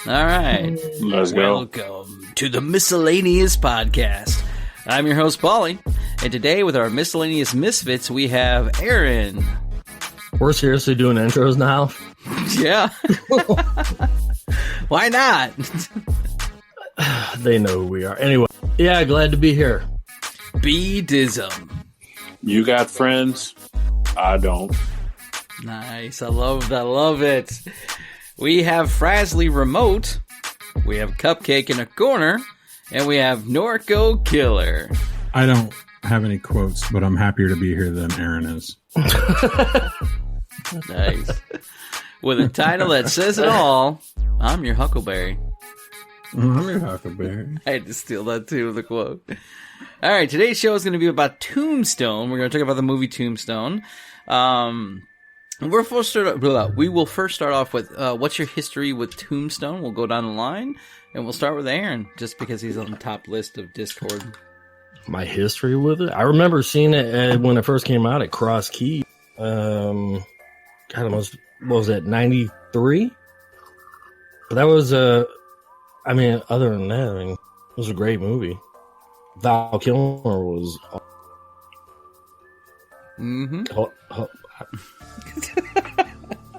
All right. Let's go. Welcome to the Miscellaneous Podcast. I'm your host, Paulie, and today with our Miscellaneous Misfits, we have Aaron. We're seriously doing intros now? Yeah. Why not? They know who we are. Anyway, yeah, glad to be here. B-Dism. You got friends? I don't. Nice. I love it. We have Frasley Remote. We have Cupcake in a Corner. And we have Norco Killer. I don't have any quotes, but I'm happier to be here than Aaron is. Nice. With a title that says it all, I'm your Huckleberry. I'm your Huckleberry. I had to steal that too with a quote. All right, today's show is going to be about Tombstone. We're going to talk about the movie Tombstone. We will first start off with what's your history with Tombstone? We'll go down the line, and we'll start with Aaron, just because he's on the top list of Discord. My history with it? I remember seeing it when it first came out at Cross Key. God, what was that, 93? But that was, other than that, it was a great movie. Val Kilmer was... Mm-hmm. All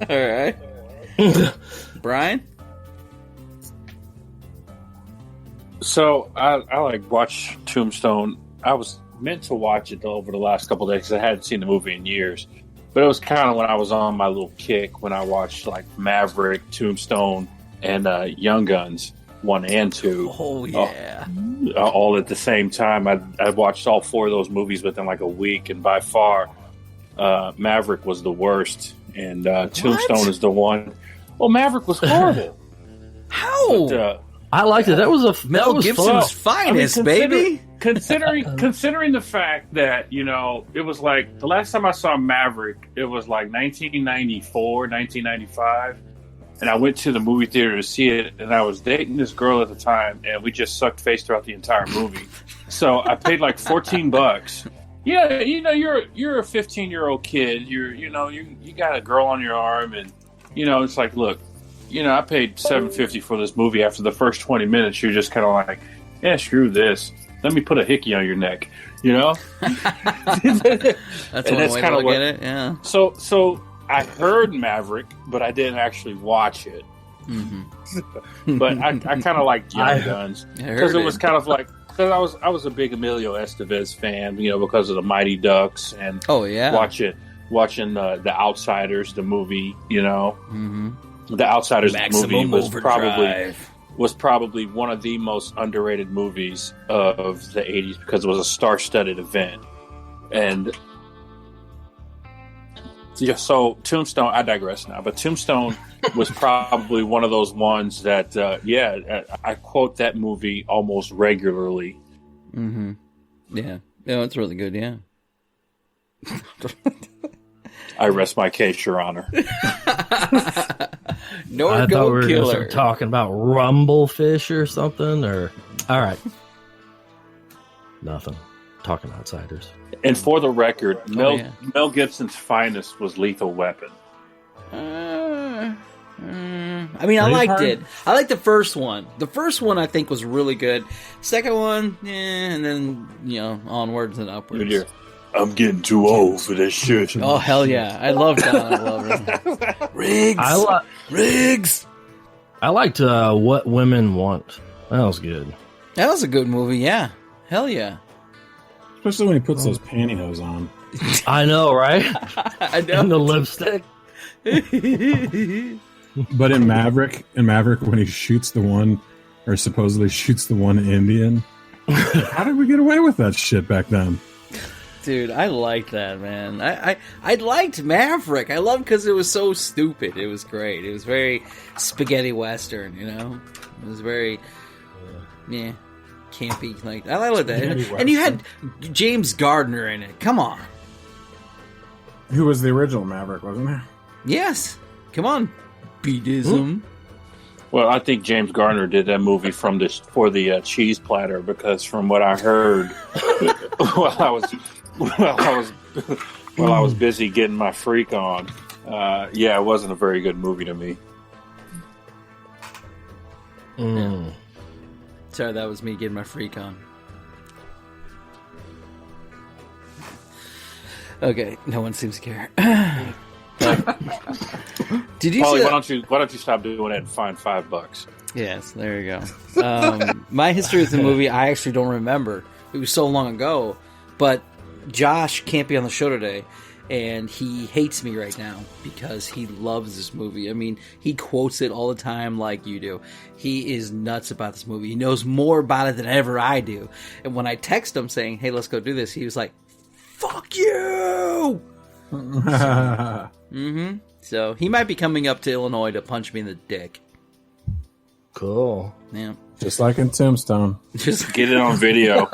right. Brian? So I like watch Tombstone. I was meant to watch it over the last couple of days because I hadn't seen the movie in years. But it was kind of when I was on my little kick when I watched like Maverick, Tombstone, and Young Guns 1 and 2. Oh yeah, all at the same time. I watched all 4 of those movies within like a week, and by far, Maverick was the worst, and Tombstone is the one. Well, Maverick was horrible. How? But, I liked it. That was Mel Gibson's finest, baby. Considering the fact that, it was like the last time I saw Maverick, it was like 1994, 1995. And I went to the movie theater to see it, and I was dating this girl at the time, and we just sucked face throughout the entire movie. So I paid like $14. Yeah, you're a 15-year-old kid. You got a girl on your arm, and it's like, look, I paid $7.50 for this movie. After the first 20 minutes, you're just kind of like, yeah, screw this. Let me put a hickey on your neck. That's one way to look at it. Yeah. So I heard Maverick, but I didn't actually watch it. Mm-hmm. But I kind of liked Young Guns because it was kind of like, because I was a big Emilio Estevez fan, because of the Mighty Ducks and watching the Outsiders, the movie, Mm-hmm. The Outsiders Maximum movie was Overdrive. probably one of the most underrated movies of the 80s because it was a star-studded event. And yeah, so Tombstone, I digress now, but Tombstone was probably one of those ones that, I quote that movie almost regularly. Mm-hmm. Yeah. Yeah, it's really good, yeah. I rest my case, Your Honor. I thought we were going to start talking about Rumblefish or something, or... All right. Nothing. Talking Outsiders. And for the record, Mel Gibson's finest was Lethal Weapon. I liked it. I liked the first one. The first one I think was really good. Second one, and then onwards and upwards. I'm getting too old for this shit. Oh hell yeah! I love Don Glover. Riggs. I liked What Women Want. That was good. That was a good movie. Yeah. Hell yeah. Especially when he puts those pantyhose on. I know, right? I know. And the lipstick. But in Maverick, when he shoots the one, or supposedly shoots the one Indian, how did we get away with that shit back then? Dude, I liked that, man. I liked Maverick. I loved because it was so stupid. It was great. It was very spaghetti western, It was very, campy. Like I like that. And you had James Gardner in it. Come on. Who was the original Maverick, wasn't there? Yes. Come on. B-Dism. Well, I think James Garner did that movie for the cheese platter because from what I heard, while I was while I was busy getting my freak on. Yeah, it wasn't a very good movie to me. Sorry, that was me getting my freak on. Okay, no one seems to care. Did you Paulie, see why don't you stop doing that and find $5? Yes, there you go. My history with the movie, I actually don't remember. It was so long ago. But Josh can't be on the show today, and he hates me right now because he loves this movie. I mean, he quotes it all the time like you do. He is nuts about this movie. He knows more about it than ever I do. And when I text him saying, hey, let's go do this, he was like, fuck you! So he might be coming up to Illinois to punch me in the dick. Cool. Yeah. Just like in Tombstone. Just Get it on video.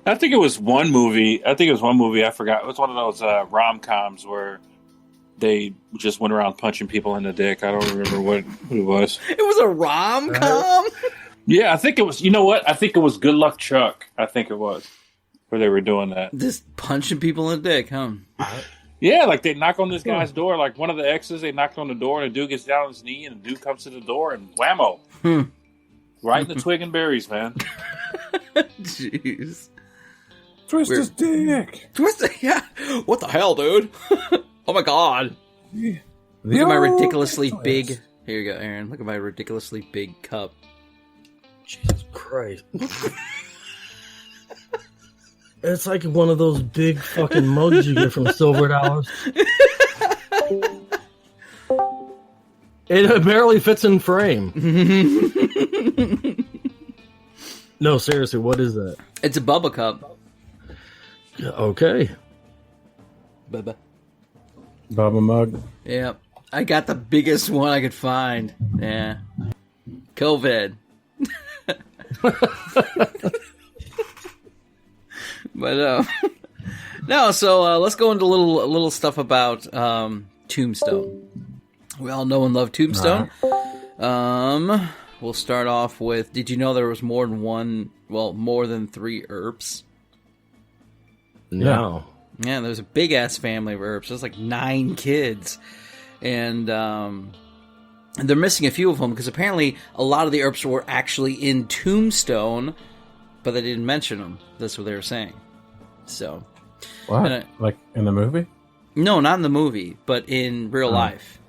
I think it was one movie. I forgot. It was one of those rom-coms where they just went around punching people in the dick. I don't remember who it was. It was a rom-com? Yeah, I think it was. You know what? I think it was Good Luck Chuck. I think it was where they were doing that. Just punching people in the dick, huh? Yeah, like they knock on this guy's door. Like one of the exes, they knocked on the door, and the dude gets down on his knee, and the dude comes to the door, and whammo, right in the twig and berries, man. Jeez. Twist his dick. Twist it, yeah. What the hell, dude? Oh my god. Look at my ridiculously big... Here you go, Aaron. Look at my ridiculously big cup. Jesus Christ. It's like one of those big fucking mugs you get from Silver Dollars. It barely fits in frame. No, seriously, what is that? It's a Bubba cup. Okay. Bubba. Bubba mug. Yeah. I got the biggest one I could find. Yeah. COVID. But no, so let's go into a little stuff about Tombstone. We all know and love Tombstone. We'll start off with, did you know there was more than 3 Earps? No. Yeah, there's a big ass family of Earps. There's like 9 kids. And they're missing a few of them because apparently a lot of the Earps were actually in Tombstone, but they didn't mention them. That's what they were saying. So, What? Like in the movie? No, not in the movie, but in real life.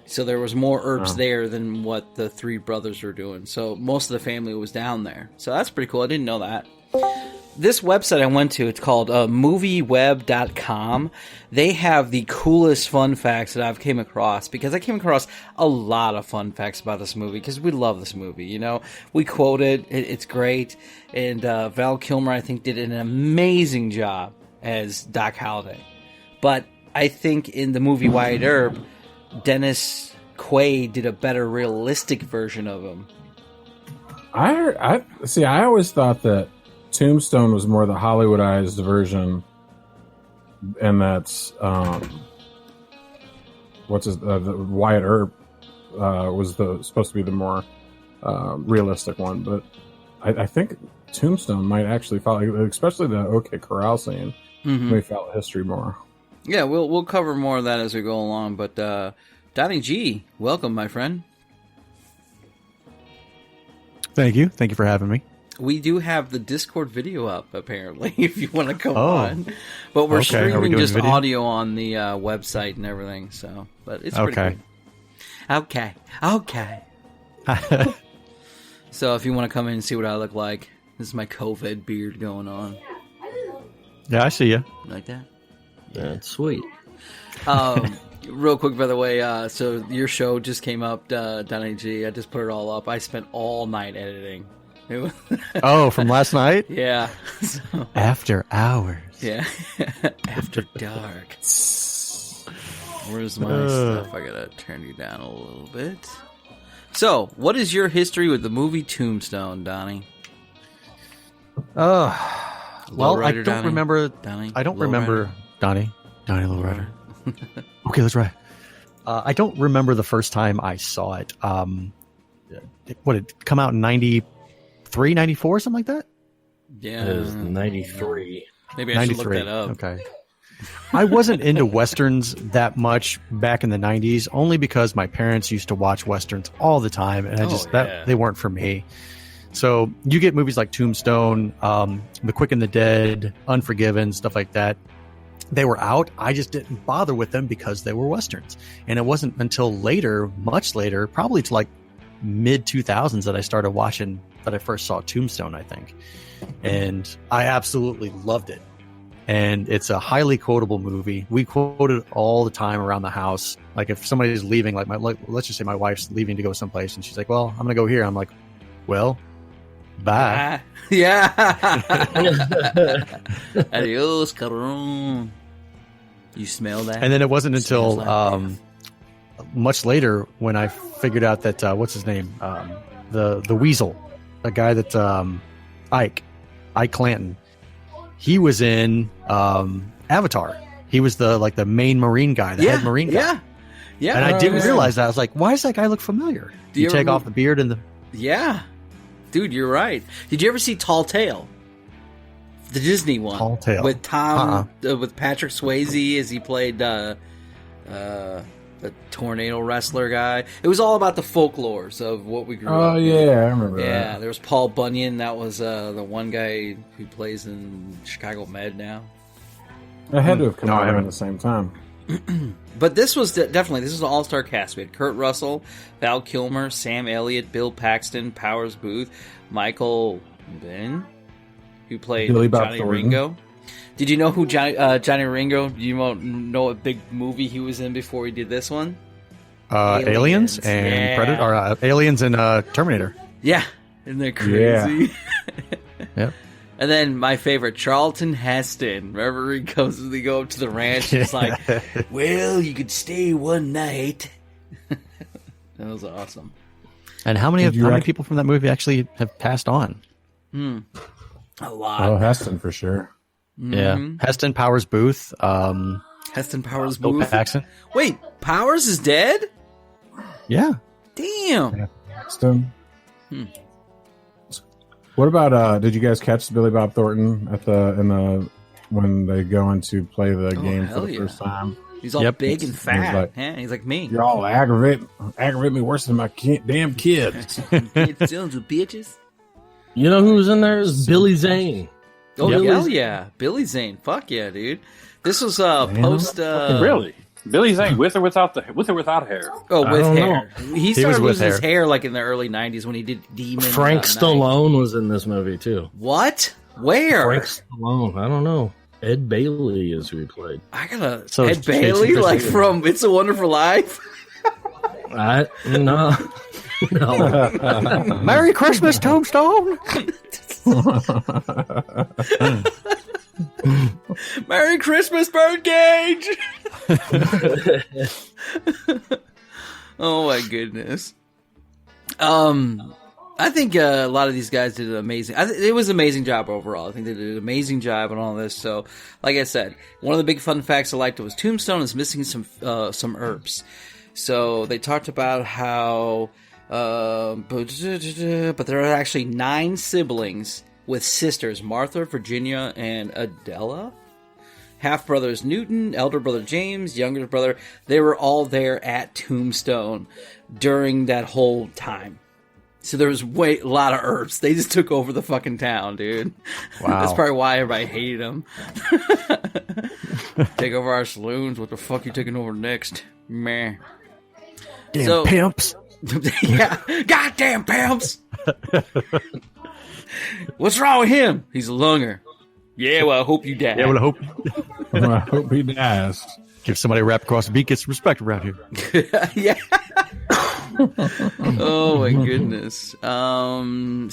So there was more Earps there than what the 3 brothers were doing. So most of the family was down there. So that's pretty cool. I didn't know that. This website I went to, it's called movieweb.com. They have the coolest fun facts that I've came across, because I came across a lot of fun facts about this movie, because we love this movie, you know? We quote it, it's great, and Val Kilmer, I think, did an amazing job as Doc Holliday. But I think in the movie Wyatt Earp, Dennis Quaid did a better realistic version of him. I always thought that Tombstone was more the Hollywoodized version, and that's the Wyatt Earp was supposed to be the more realistic one, but I think Tombstone might actually follow, especially the OK Corral scene. May follow history more. Yeah, we'll cover more of that as we go along. But Donnie G, welcome, my friend. Thank you for having me. We do have the Discord video up, apparently, if you want to come on. But we're streaming just video? Audio on the website and everything. So, but it's pretty cool. Okay. So if you want to come in and see what I look like, this is my COVID beard going on. Yeah, I see you. Like that? That's sweet. Real quick, by the way, so your show just came up, Donnie G. I just put it all up. I spent all night editing. From last night? Yeah. So, after hours. Yeah. After dark. Where's my stuff? I gotta turn you down a little bit. So, what is your history with the movie Tombstone, Donnie? Well, I don't remember. Donnie? I don't remember. Donnie Lowrider. Okay, let's try. I don't remember the first time I saw it. What, did it come out in 93, 94, something like that? Yeah. It was 93. Maybe I should look that up. Okay. I wasn't into Westerns that much back in the 90s, only because my parents used to watch Westerns all the time, and they weren't for me. So you get movies like Tombstone, The Quick and the Dead, Unforgiven, stuff like that. They were out. I just didn't bother with them because they were Westerns. And it wasn't until later, much later, probably to like mid 2000s that I first saw Tombstone, I think. And I absolutely loved it. And it's a highly quotable movie. We quote it all the time around the house. Like if somebody's leaving, let's just say my wife's leaving to go someplace and she's like, well, I'm going to go here. I'm like, well, bye. Yeah. Adios, cabrón. You smell that? And then it wasn't until much later when I figured out that what's his name, the Weasel, the guy that Ike Clanton, he was in Avatar. He was the main Marine guy, the head Marine guy. Yeah. And I didn't realize that. I was like, why does that guy look familiar? Do you take off the beard and the... Yeah. Dude, you're right. Did you ever see Tall Tale? The Disney one. Tall Tale. With with Patrick Swayze as he played the tornado wrestler guy. It was all about the folklores of what we grew up with. Oh, yeah, I remember that. Yeah, there was Paul Bunyan. That was the one guy who plays in Chicago Med now. I had to have come out at the same time. But this was definitely, this is an all-star cast. We had Kurt Russell, Val Kilmer, Sam Elliott, Bill Paxton, Powers Booth, Michael Ben, who played Johnny Ringo. Did you know who Johnny Ringo? Do you know what big movie he was in before he did this one? Aliens and Predator, or Aliens and Terminator. Yeah, isn't that crazy? Yeah. Yep. And then my favorite, Charlton Heston. Remember he they go up to the ranch and it's like, well, you could stay one night. That was awesome. And how many people from that movie actually have passed on? A lot. Oh, Heston for sure. Mm-hmm. Yeah. Heston, Powers Booth. Heston, Powers Bill Booth. Paxton. Wait, Powers is dead? Yeah. Damn. Yeah. Heston. What about did you guys catch Billy Bob Thornton when they go in to play the game for the first time? He's all big and fat. He's like me. You're all aggravate me worse than my damn kids. Sons of bitches. You know who's in there is Billy Zane. Oh, hell yeah. Billy Zane. Fuck yeah, dude. This was post... Really? Billy Zane with or without hair? Oh, with hair. Know. He started losing his hair like in the early 90s when he did Demon. Frank Stallone was in this movie too. What? Where? Frank Stallone. I don't know. Ed Bailey is who he played. Ed Bailey, like from It's a Wonderful Life? No. Merry Christmas, Tombstone! Merry Christmas, Birdcage! Oh my goodness. I think a lot of these guys did an amazing... it was an amazing job overall. I think they did an amazing job on all this. So, like I said, one of the big fun facts I liked was Tombstone is missing some herbs. So they talked about how... but there are actually 9 siblings with sisters, Martha, Virginia, and Adela. Half-brothers Newton, elder brother James, younger brother. They were all there at Tombstone during that whole time. So there was a lot of herbs. They just took over the fucking town, dude. Wow. That's probably why everybody hated them. Take over our saloons. What the fuck you taking over next? Meh. Damn pimps. Yeah. Goddamn pimps. What's wrong with him? He's a lunger. Yeah, well, I hope you die. Yeah, well, I hope he dies. Give somebody a rap across the beat, gets some respect around here. Yeah. Oh my goodness.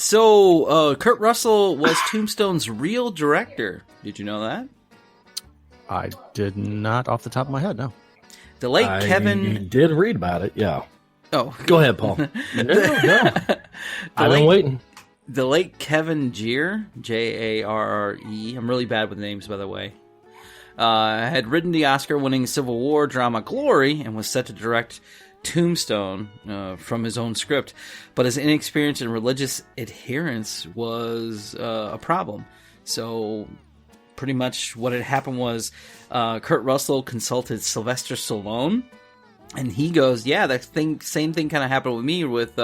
So Kurt Russell was Tombstone's real director. Did you know that? I did not off the top of my head, no. The late Kevin did read about it, yeah. Oh. Go ahead, Paul. No. I've been waiting. The late Kevin Jeer, Jarre, I'm really bad with names, by the way, had written the Oscar-winning Civil War drama Glory and was set to direct Tombstone from his own script. But his inexperience and religious adherence was a problem. So pretty much what had happened was Kurt Russell consulted Sylvester Stallone, and he goes, yeah, same thing kind of happened with me with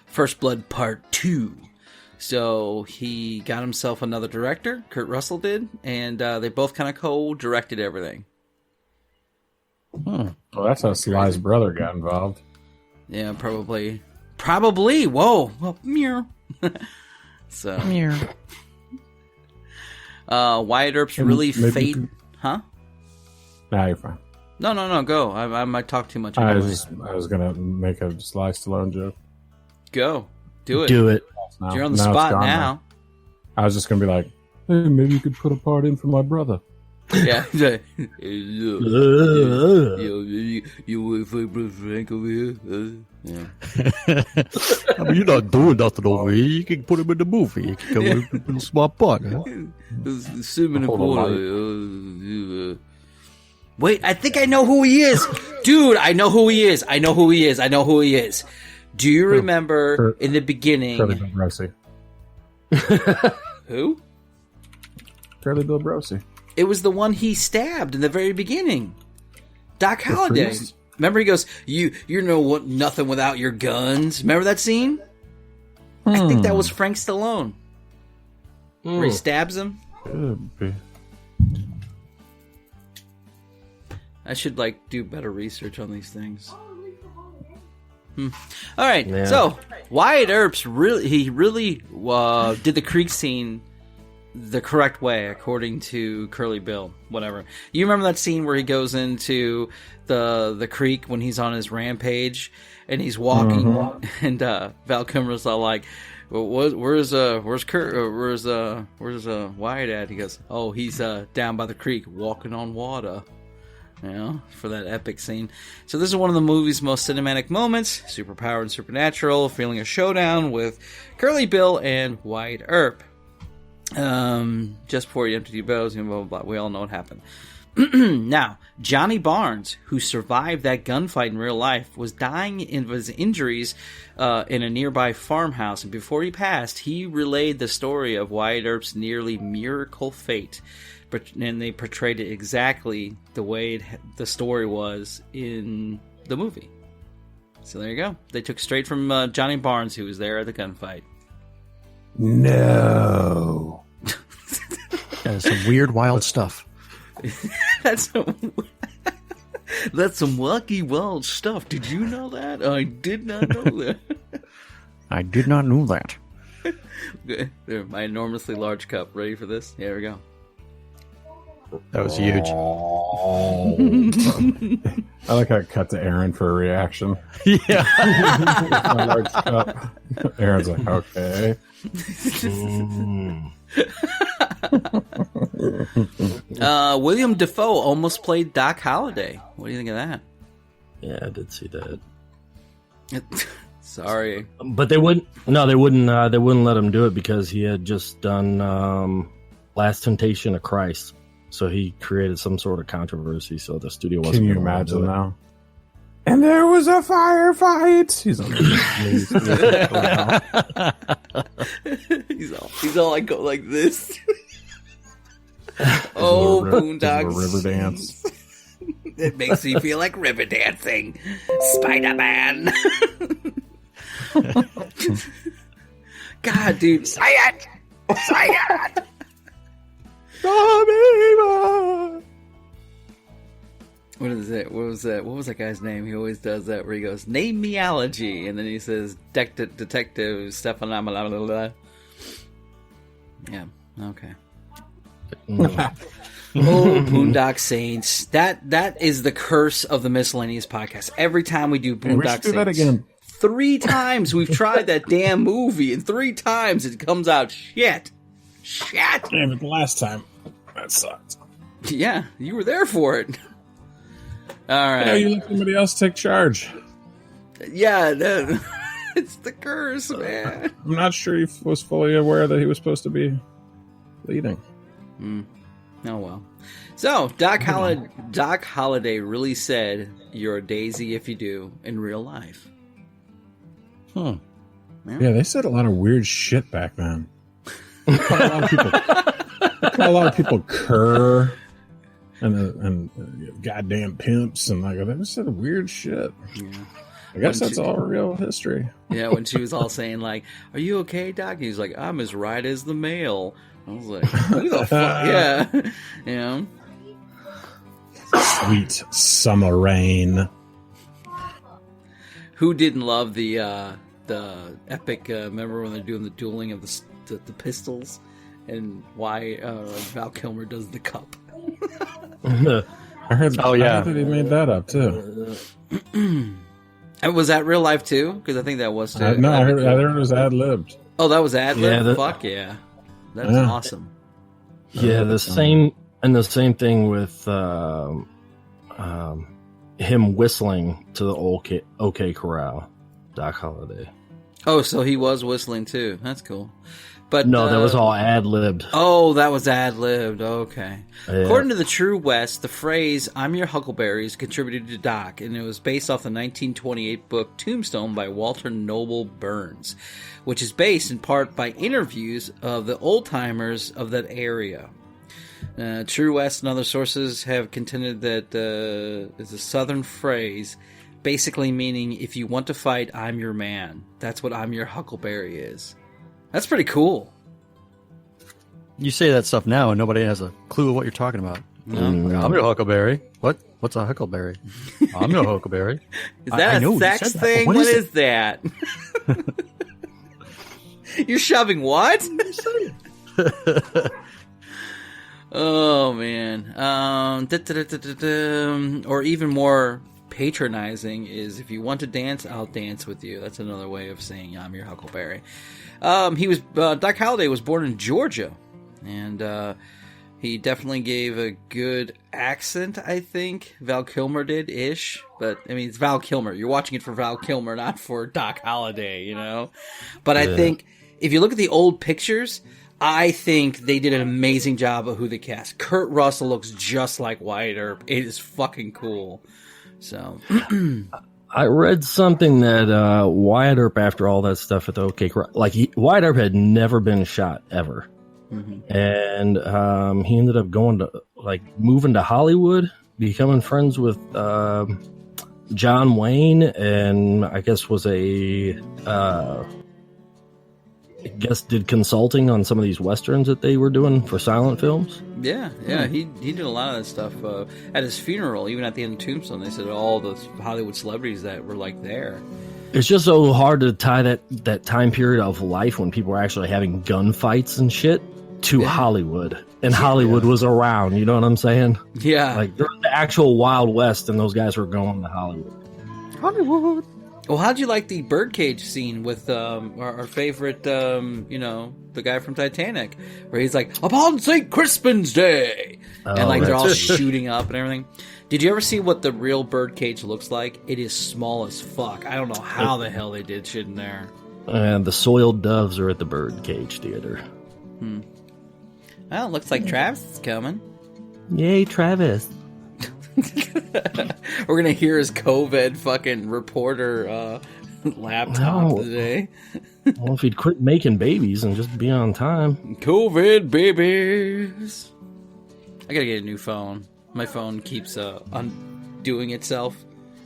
First Blood Part 2. So he got himself another director, Kurt Russell did, and they both kind of co-directed everything. Well, that's how Sly's brother got involved. Yeah, probably. Whoa. Well, meow. So. Meow. Wyatt Earp's really fate. Huh? Nah, you're fine. No. Go. I might talk too much. I was gonna make a Sly Stallone joke. Go. Do it. Do it. You're on the spot now. I was just gonna be like, hey, maybe you could put a part in for my brother. Yeah. You wait for Frank over here? Yeah. I mean, you're not doing nothing over here. You can put him in the movie. You can come with a smart part. Huh? Wait, I think I know who he is. Dude, I know who he is. Do you remember in the beginning? Curly Bill Brosey. Who? Curly Bill Brosey. It was the one he stabbed in the very beginning. Doc Holliday. Remember, he goes, "You know what? Nothing without your guns." Remember that scene? I think that was Frank Stallone. Where he stabs him. Could be. I should do better research on these things. All right, Yeah. So Wyatt Earp's really did the creek scene the correct way, according to Curly Bill. Whatever. You remember that scene where he goes into the creek when he's on his rampage and he's walking, and Val Kilmer's all like, well, "Where's Wyatt at?" He goes, "Oh, he's down by the creek walking on water." You know, for that epic scene. So this is one of the movie's most cinematic moments. Superpower and Supernatural, feeling a showdown with Curly Bill and Wyatt Earp. Just before you empty your bows, blah, blah, blah. We all know what happened. Now, Johnny Barnes, who survived that gunfight in real life, was dying of his injuries in a nearby farmhouse. And before he passed, he relayed the story of Wyatt Earp's nearly miracle fate. And they portrayed it exactly the way the story was in the movie. So there you go. They took straight from Johnny Barnes, who was there at the gunfight. No. That is some weird, wild stuff. That's some wacky, wild stuff. Did you know that? I did not know that. I did not know that. Okay. There, my enormously large cup. Ready for this? Here we go. That was huge. I like how it cut to Aaron for a reaction. Yeah. My large cup. Aaron's like, okay. William Dafoe almost played Doc Holliday. What do you think of that? Yeah, I did see that. Sorry, but they wouldn't let him do it because he had just done Last Temptation of Christ. So he created some sort of controversy. So the studio wasn't. Can you imagine now? And there was a firefight. He's he's all like go like this. Oh, Boondocks river dance. It makes me feel like river dancing, Spider-Man. God, dude, say it. What is it? What was that? What was that guy's name? He always does that where he goes, "Name meology," and then he says, "Detective Stefan." Yeah. Okay. Oh, Boondock Saints! That is the curse of the Miscellaneous Podcast. Every time we do Boondock Saints, do that again. 3 times we've tried that damn movie, and 3 times it comes out shit. Damn it! The last time that sucked. Yeah, you were there for it. All right. Yeah, you let somebody else take charge. Yeah, it's the curse, man. I'm not sure he was fully aware that he was supposed to be leading. Oh, well. So, Doc Holliday really said, "You're a daisy if you do," in real life. Yeah, they said a lot of weird shit back then. A lot of people call a lot of people cur and goddamn pimps and like that was sort of weird shit. Yeah. I guess that's all real history. Yeah, when she was all saying like, "Are you okay, Doc?" He's like, "I'm as right as the mail." I was like, "Who the fuck?" Yeah, yeah. Sweet summer rain. Who didn't love the epic? Remember when they're doing the dueling of the pistols, and why Val Kilmer does the cup? I heard. Oh, yeah. I heard that he made that up too. And was that real life too? Because I think that was too. No, I heard it was ad libbed. Oh, that was ad lib. Yeah, Fuck yeah, that's Yeah. awesome. Yeah, the same thing with him whistling to the OK Corral, Doc Holliday. Oh, so he was whistling too. That's cool. But No, that was all ad libbed. Oh, that was ad libbed. Okay. Yeah. According to the True West, the phrase "I'm your Huckleberry" is contributed to Doc, and it was based off the 1928 book Tombstone by Walter Noble Burns, which is based in part by interviews of the old timers of that area. True West and other sources have contended that it's a Southern phrase, basically meaning "if you want to fight, I'm your man." That's what "I'm your Huckleberry" is. That's pretty cool. You say that stuff now, and nobody has a clue of what you're talking about. I'm your Huckleberry. What? What's a Huckleberry? I'm no Huckleberry. Is that know a you sex said that, thing? but What what is that? You're shoving what? Oh man. Or even more patronizing is, "If you want to dance, I'll dance with you." That's another way of saying "I'm your Huckleberry." Doc Holliday was born in Georgia, and he definitely gave a good accent, I think. Val Kilmer did ish, but I mean, it's Val Kilmer. You're watching it for Val Kilmer, not for Doc Holliday, you know. But I think if you look at the old pictures, I think they did an amazing job of who they cast. Kurt Russell looks just like Wyatt Earp. It is fucking cool. So. I read something that Wyatt Earp, after all that stuff at the OK Corral, Wyatt Earp had never been shot ever, and he ended up moving to Hollywood, becoming friends with John Wayne, and I guess did consulting on some of these westerns that they were doing for silent films. Yeah, he did a lot of that stuff at his funeral. Even at the end of Tombstone, they said all the Hollywood celebrities that were there. It's just so hard to tie that time period of life when people were actually having gunfights and shit to Hollywood, and Hollywood was around. You know what I'm saying? Yeah, like they're in the actual Wild West, and those guys were going to Hollywood. Well, how'd you like the birdcage scene with our favorite, the guy from Titanic, where he's like, "Upon St. Crispin's Day," and they're all shooting up and everything. Did you ever see what the real birdcage looks like? It is small as fuck. I don't know how the hell they did shit in there. And the soiled doves are at the birdcage theater. Well, it looks like Travis is coming. Yay, Travis. We're gonna hear his COVID fucking reporter laptop today. Well, if he'd quit making babies and just be on time. COVID babies. I gotta get a new phone. My phone keeps undoing itself.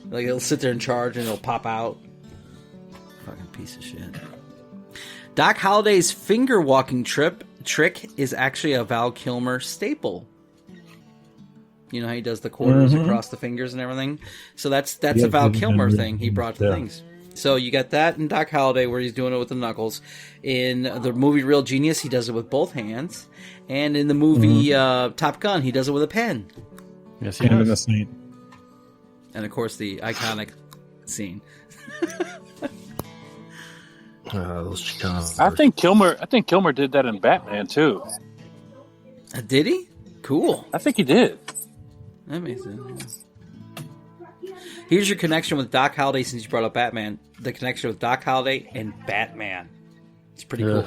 Like, it'll sit there and charge and it'll pop out. Fucking piece of shit. Doc Holliday's finger walking trick is actually a Val Kilmer staple. You know how he does the quarters across the fingers and everything? So that's a Val Kilmer thing he brought to things. So you got that in Doc Holliday where he's doing it with the knuckles. In the movie Real Genius, he does it with both hands. And in the movie Top Gun, he does it with a pen. Yes, he does. And of course, the iconic scene. Those Chicanos. I think Kilmer did that in Batman too. Did he? Cool. I think he did. That makes sense. Here's your connection with Doc Holliday since you brought up Batman. The connection with Doc Holliday and Batman. It's pretty cool.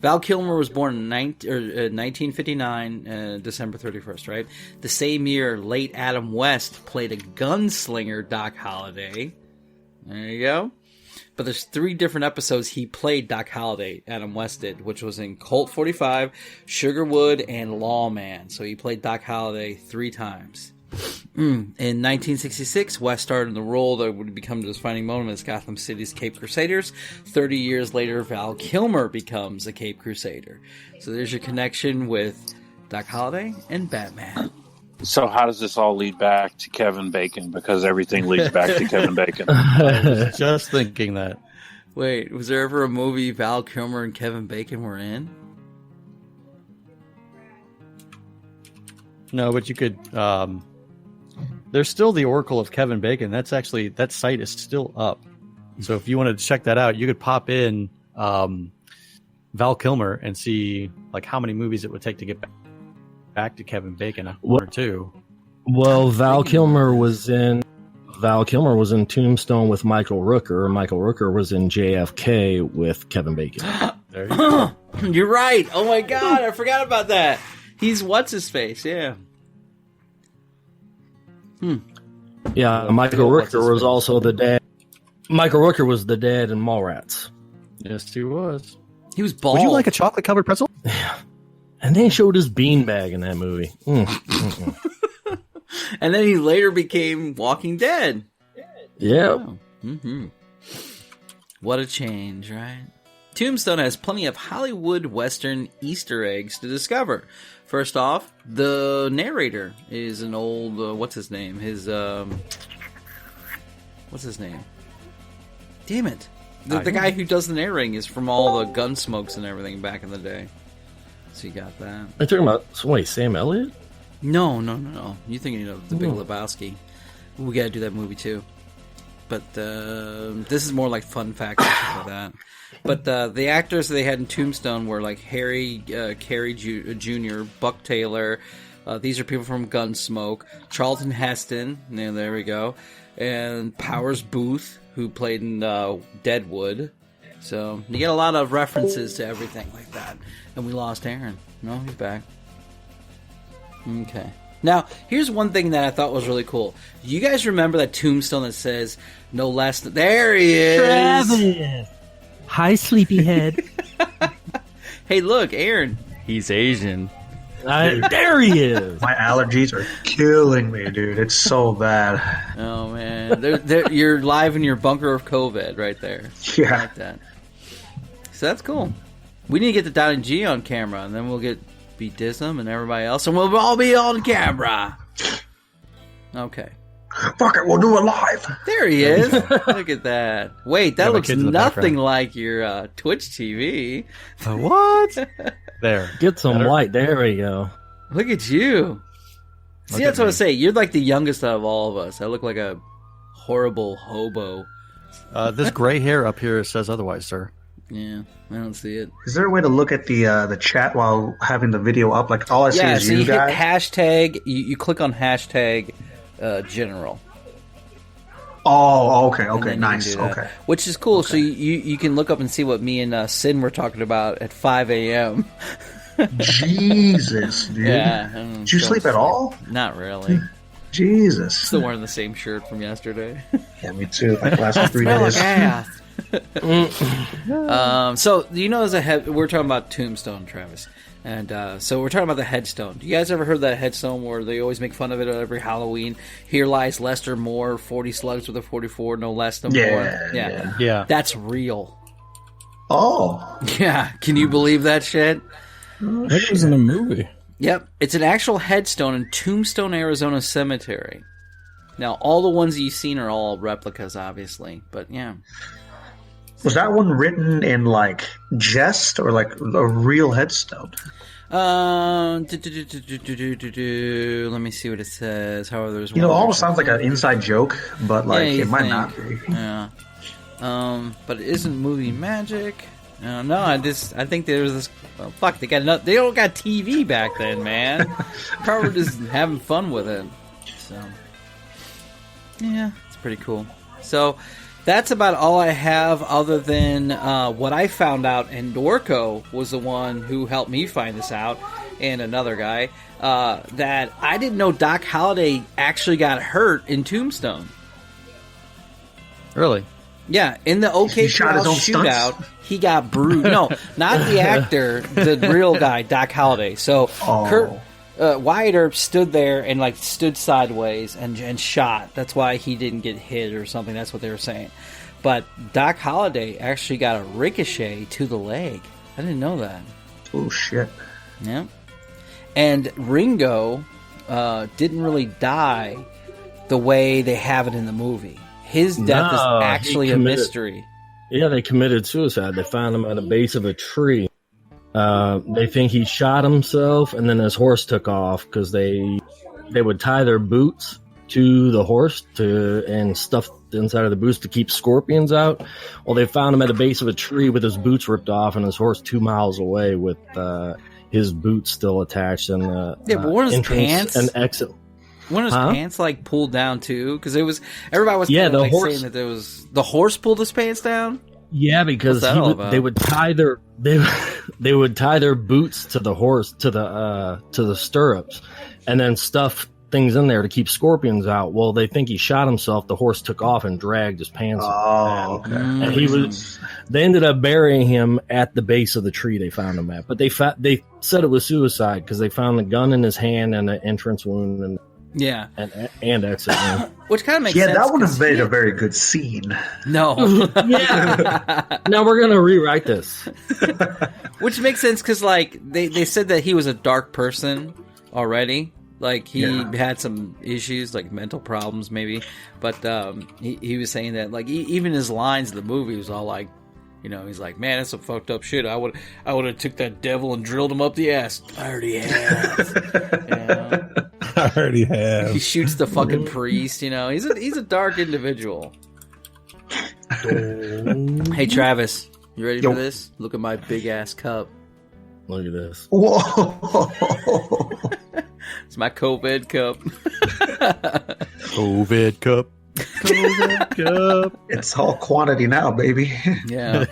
Val Kilmer was born in 1959, December 31st, right? The same year, late Adam West played a gunslinger Doc Holliday. There you go. but there's 3 different episodes he played Doc Holliday, Adam West did, which was in Colt 45, Sugarwood, and Lawman. So he played Doc Holliday 3 times. In 1966, West starred in the role that would become his defining moment as Gotham City's Cape Crusaders. 30 years later, Val Kilmer becomes a Cape Crusader. So there's your connection with Doc Holliday and Batman. So how does this all lead back to Kevin Bacon? Because everything leads back to Kevin Bacon. I was just thinking that. Wait, was there ever a movie Val Kilmer and Kevin Bacon were in? No, but you could... there's still the Oracle of Kevin Bacon. That site is still up. So if you wanted to check that out, you could pop in Val Kilmer and see like how many movies it would take to get back to Kevin Bacon, one or two. Well, Val Kilmer was in Tombstone with Michael Rooker. Michael Rooker was in JFK with Kevin Bacon. There you go. You're right. Oh my God, I forgot about that. He's what's his face? Yeah. Yeah, Michael Rooker was also the dad. Michael Rooker was the dad in Mallrats. Yes, he was. He was bald. Would you like a chocolate covered pretzel? Yeah. And they showed his beanbag in that movie. And then he later became Walking Dead. Yeah. Oh. Mm-hmm. What a change, right? Tombstone has plenty of Hollywood Western Easter eggs to discover. First off, the narrator is an old, what's his name? What's his name? Damn it. The guy who does the narrating is from all the Gunsmokes and everything back in the day. So you got that. Are you talking about, wait, Sam Elliott? No. You're thinking of The Big Lebowski. We gotta do that movie too. But this is more like fun facts and stuff like that. But the actors they had in Tombstone were like Harry Carey Jr., Buck Taylor. These are people from Gunsmoke. Charlton Heston, there we go. And Powers Booth, who played in Deadwood. So you get a lot of references to everything like that. And we lost Aaron. No, he's back. Okay. Now, here's one thing that I thought was really cool. You guys remember that tombstone that says, no less than... There he is! Travis! Hi, sleepyhead. Hey, look, Aaron. He's Asian. There he is! My allergies are killing me, dude. It's so bad. Oh, man. You're live in your bunker of COVID right there. Yeah. I like that. So that's cool. We need to get the Donnie G on camera, and then we'll get beat Disney and everybody else, and we'll all be on camera. Okay. Fuck it, we'll do it live. There he is. Look at that. Wait, that looks nothing like your Twitch TV. What? There. Get some light. There we go. Look at you. See, that's what I say. You're like the youngest out of all of us. I look like a horrible hobo. This gray hair up here says otherwise, sir. Yeah, I don't see it. Is there a way to look at the chat while having the video up? Like all I see is so you guys. Hit hashtag. You click on hashtag general. Oh, okay, nice, okay. Which is cool. Okay. So you can look up and see what me and Sin were talking about at 5 a.m. Jesus, dude. Yeah. Did you sleep at all? Not really. Jesus. Still wearing the same shirt from yesterday. Yeah, me too. Like last 3 days. So you know, we're talking about Tombstone, Travis, and so we're talking about the headstone. Do you guys ever heard that headstone where they always make fun of it every Halloween? Here lies Lester Moore, 40 slugs with a 44, no less than more. Yeah. That's real. Oh. Yeah. Can you believe that shit? That was in a movie. Yep. It's an actual headstone in Tombstone, Arizona Cemetery. Now, all the ones that you've seen are all replicas, obviously, but yeah. Was that one written in like jest or like a real headstone? Let me see what it says. However, there's it almost sounds like an inside joke, but like it might not be. Yeah. But it isn't movie magic. No, I think there's this. Well, fuck, they don't got TV back then, man. Probably just having fun with it. So, yeah, it's pretty cool. So, that's about all I have other than what I found out, and Dorco was the one who helped me find this out, and another guy, that I didn't know Doc Holliday actually got hurt in Tombstone. Really? Yeah, in the OK He shot his Corral own stunts? shootout, he got bruised. No, not the actor, the real guy, Doc Holliday. So Wyatt Earp stood there and like stood sideways and shot. That's why he didn't get hit or something. That's what they were saying. But Doc Holliday actually got a ricochet to the leg. I didn't know that. Oh shit! Yeah, and Ringo didn't really die the way they have it in the movie. His death is actually a mystery. Yeah, they committed suicide. They found him at the base of a tree. They think he shot himself, and then his horse took off because they would tie their boots to the horse and stuff inside of the boots to keep scorpions out. Well, they found him at the base of a tree with his boots ripped off, and his horse 2 miles away with his boots still attached. And but weren't his pants and exit? Weren't his pants like pulled down too? Because it was everybody was the horse, saying that there was the horse pulled his pants down. Yeah, because they would tie their they would tie their boots to the horse to the stirrups, and then stuff things in there to keep scorpions out. Well, they think he shot himself. The horse took off and dragged his pants. Oh, okay. And they ended up burying him at the base of the tree they found him at. But they said it was suicide because they found the gun in his hand and an entrance wound and exit wound. Which kind of makes sense. Yeah, that would have made a very good scene. No. Now we're gonna rewrite this. Which makes sense because like they said that he was a dark person already. Like, he had some issues, like mental problems, maybe. But he was saying that, like, even his lines in the movie was all like, you know, he's like, man, that's some fucked up shit. I would have took that devil and drilled him up the ass. I already have. You know? I already have. He shoots the fucking priest, you know. He's a dark individual. Hey, Travis, you ready for this? Look at my big-ass cup. Look at this. Whoa! It's my COVID cup. COVID cup. COVID cup. It's all quantity now, baby. Yeah.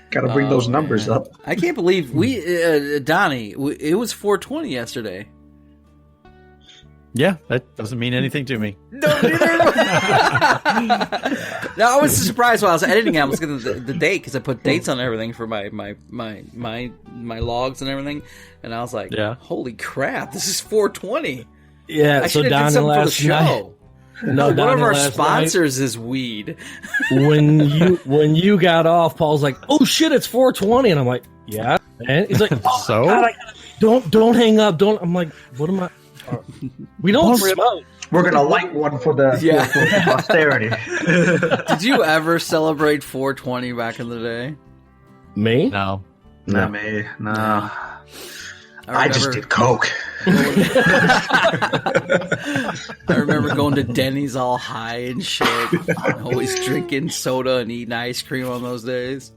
Got to bring those numbers up. I can't believe Donnie, it was 420 yesterday. Yeah, that doesn't mean anything to me. No, I was surprised while I was editing. I was getting the date because I put dates on everything for my logs and everything, and I was like, "Holy crap, this is 420." Yeah, I so should have did something for the show. No, one of our sponsors is weed. when you got off, Paul's like, "Oh shit, it's 420," and I'm like, "Yeah," and he's like, "Oh, so God, don't hang up, don't." I'm like, "What am I?" We don't smoke. We're gonna light one for the for posterity. Did you ever celebrate 420 back in the day? Me? No. Not me. No. I just did coke. I remember going to Denny's all high and shit, always drinking soda and eating ice cream on those days.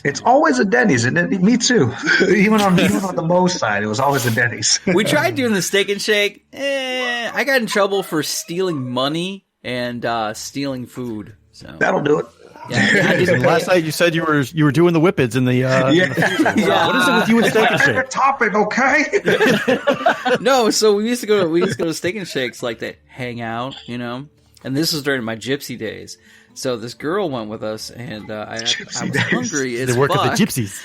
It's always a Denny's, isn't it? Me too. even on the Moe's side, it was always a Denny's. We tried doing the Steak and Shake. I got in trouble for stealing money and stealing food. So that'll do it. Yeah, last night you said you were doing the whippets in the yeah. What is it with you and Steak and Shake? Topic, okay? No, so we used to go to Steak and Shakes like to hang out, you know. And this was during my gypsy days. So this girl went with us, and I was hungry as fuck. They work at the gypsies.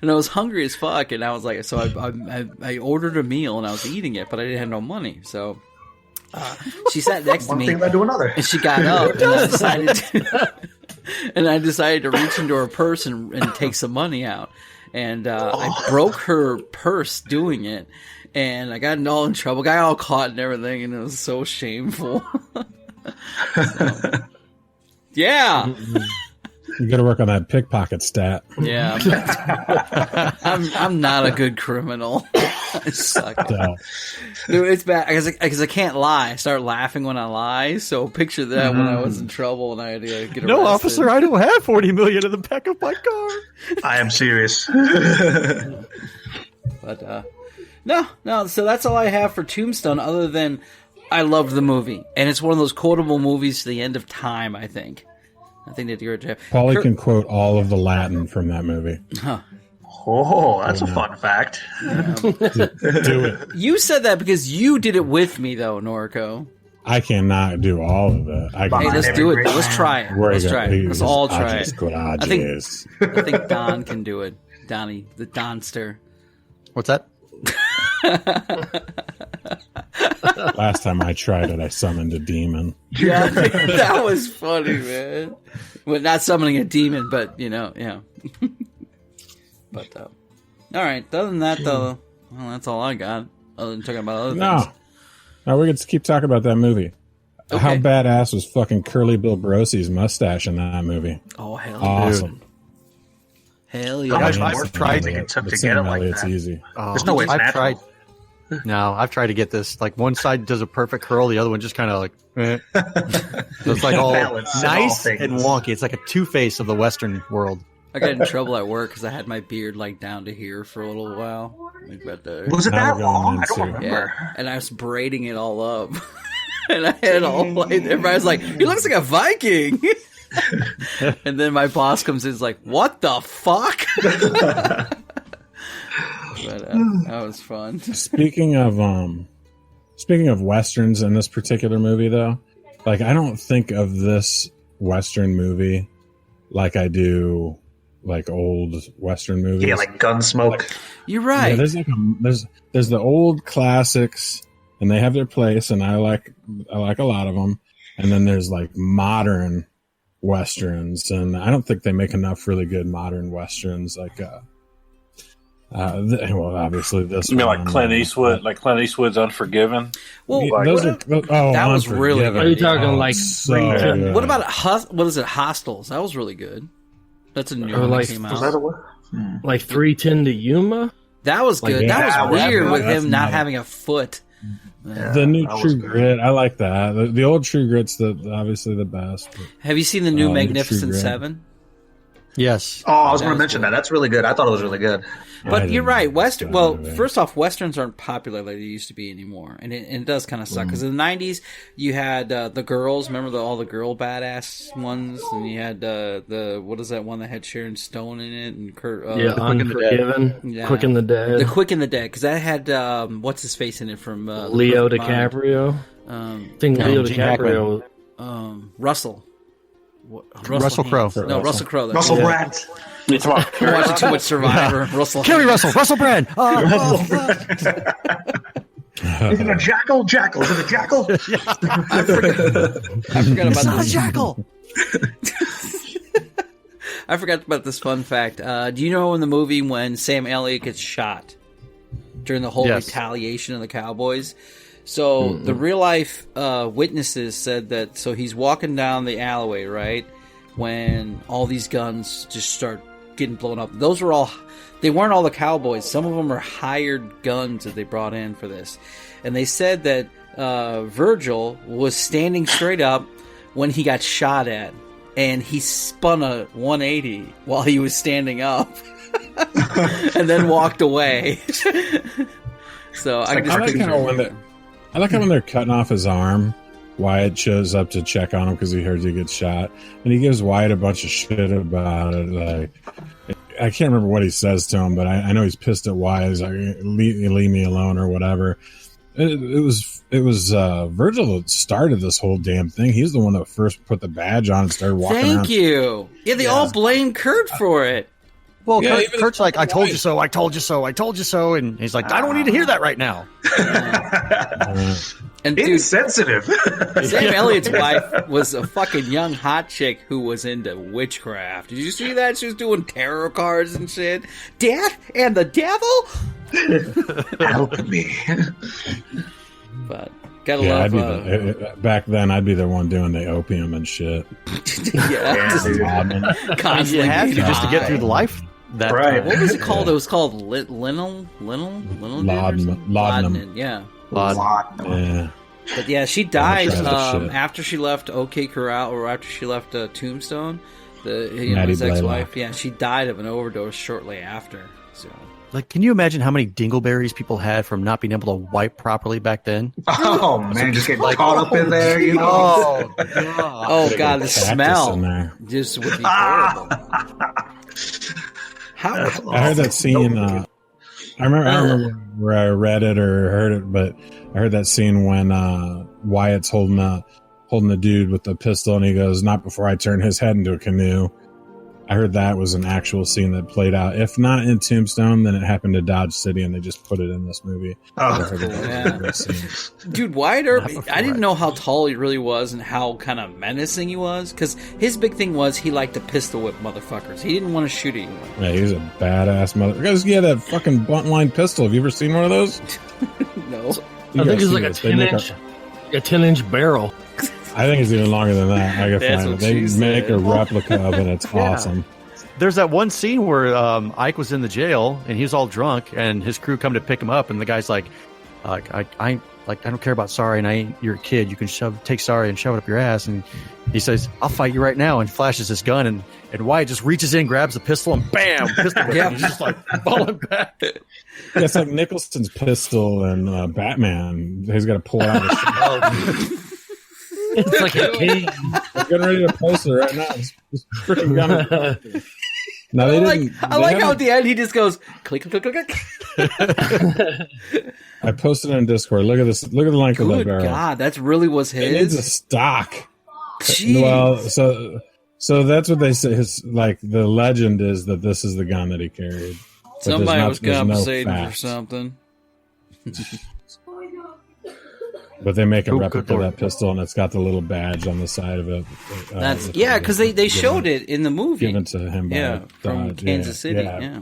And I was hungry as fuck, and I was like, so I ordered a meal, and I was eating it, but I didn't have no money, so she sat next to me. One thing led to another. And she got up, and I decided to reach into her purse and take some money out. And I broke her purse doing it, and I got all in trouble. Got all caught and everything, and it was so shameful. Yeah. You got to work on that pickpocket stat. Yeah. I'm not a good criminal. I suck. Dude, it's bad because I can't lie. I start laughing when I lie. So picture that when I was in trouble and I had to get arrested. No, officer, I don't have $40 million in the back of my car. I am serious. But no. So that's all I have for Tombstone. Other than I loved the movie, and it's one of those quotable movies to the end of time. I think that you're. Paulie can quote all of the Latin from that movie. Huh. Oh, that's a fun fact. Yeah. Do it. You said that because you did it with me, though, Norco. I cannot do all of it. Hey, let's do it. Let's try it. Let's try it. Let's all try it. I think Don can do it. Donnie, the Donster. What's that? Last time I tried it, I summoned a demon. Yeah, that was funny, man. Well, not summoning a demon, but yeah. But all right. Other than that, though, well, that's all I got. Other than talking about other things. No, we're going to keep talking about that movie. Okay. How badass was fucking Curly Bill Brossi's mustache in that movie? Oh, hell yeah. Awesome. Dude. Hell yeah. How much more tried to get took to get it like it's that? Easy. There's no way it's natural. I've tried to get this. Like, one side does a perfect curl, the other one just kind of like, So it's like all nice and wonky. It's like a two-face of the Western world. I got in trouble at work because I had my beard like down to here for a little while. Was it that long? I don't remember. Yeah, and I was braiding it all up. And I had all like, everybody was like, he looks like a Viking. And then my boss comes in and is like, what the fuck? But that was fun. Speaking of Westerns in this particular movie, though, like, I don't think of this Western movie like I do like old Western movies. Yeah, like Gunsmoke. You're right. Yeah, there's the old classics, and they have their place, and I like a lot of them. And then there's like modern Westerns, and I don't think they make enough really good modern Westerns. Like, well, obviously this. You mean like Clint Eastwood, like Clint Eastwood's Unforgiven? Well, that was really good. Are you talking like so what about what is it? Hostels? That was really good. That's a new one that came out. Like 3:10 to Yuma? That was good. That was weird with him not having a foot. Yeah, the new True Grit, I like that. The old True Grit's obviously the best. But, have you seen the new Magnificent Seven? Yes. Oh, I was going to mention that. That's really good. I thought it was really good. But you're right. First off, Westerns aren't popular like they used to be anymore. And it does kind of suck. Because in the 90s, you had the girls. Remember all the girl badass ones? And you had what is that one that had Sharon Stone in it? And Kurt, Unforgiven. Yeah. Quick and the Dead. The Quick and the Dead. Because that had, what's his face in it from... Leo DiCaprio. I think Leo DiCaprio. Russell. Russell Crowe. No, Russell Crowe. Russell Brand. You're watching too much Survivor. Kerry Russell Brand. Russell Brand. Is it a jackal? Jackal. Is it a jackal? I forgot about this. Jackal. I forgot about this fun fact. Do you know in the movie when Sam Elliott gets shot during the whole retaliation of the Cowboys? So the real life witnesses said that. So he's walking down the alleyway, right, when all these guns just start getting blown up. Those were they weren't all the Cowboys. Some of them are hired guns that they brought in for this. And they said that Virgil was standing straight up when he got shot at, and he spun a 180 while he was standing up, and then walked away. So I like how when they're cutting off his arm, Wyatt shows up to check on him because he hears he gets shot, and he gives Wyatt a bunch of shit about it. Like, I can't remember what he says to him, but I know he's pissed at Wyatt. He's like, leave me alone or whatever. It was Virgil that started this whole damn thing. He's the one that first put the badge on and started walking around. Thank you. Yeah, they all blame Kurt for it. Well, yeah, Kurt's like, I told you so, I told you so, I told you so, and he's like, I don't need to hear that right now. And dude, insensitive. Sam Elliott's wife was a fucking young hot chick who was into witchcraft. Did you see that? She was doing tarot cards and shit. Death and the devil? Help me. But gotta love. Back then, I'd be the one doing the opium and shit. Constantly you have to just to get through the life. That right. What was it called? It was called Laudanum. Yeah. Yeah. But yeah, she died after she left OK Corral, or after she left Tombstone. His ex-wife. Yeah, she died of an overdose shortly after. So. Like, can you imagine how many dingleberries people had from not being able to wipe properly back then? Oh man, just getting caught up in there, you know. Oh god, the smell just would be horrible. I heard that scene. I I remember where I read it or heard it, but I heard that scene when Wyatt's holding a dude with a pistol, and he goes, "Not before I turn his head into a canoe." I heard that was an actual scene that played out. If not in Tombstone, then it happened to Dodge City, and they just put it in this movie. Dude, Wyatt Earp, I didn't know how tall he really was and how kind of menacing he was, because his big thing was he liked to pistol whip motherfuckers. He didn't want to shoot anyone. Yeah, he was a badass mother. Because he had that fucking blunt line pistol. Have you ever seen one of those? No. I think it's like a 10-inch barrel. I think it's even longer than that. I can find it. They make a replica of it. It's awesome. There's that one scene where Ike was in the jail and he was all drunk, and his crew come to pick him up, and the guy's like, I don't care about sorry, and I ain't your kid. You can take sorry and shove it up your ass. And he says, "I'll fight you right now," and flashes his gun, and Wyatt just reaches in, grabs the pistol, and bam, pistol whip. He's just like falling back. Yeah, it's like Nicholson's pistol and Batman. He's got to pull it out of his shirt. It's like a king. I'm getting ready to post it right now. It's freaking gun. No, I like how at the end he just goes click, click, click, click. I posted it on Discord. Look at this. Look at the length of that barrel. God, that really was his. It's a stock. Jeez. Well, so that's what they say. Like the legend is that this is the gun that he carried. But somebody was compensating for something. But they make a replica of that pistol, and it's got the little badge on the side of it. Because they showed it in the movie. Given to him by from Kansas City. Yeah.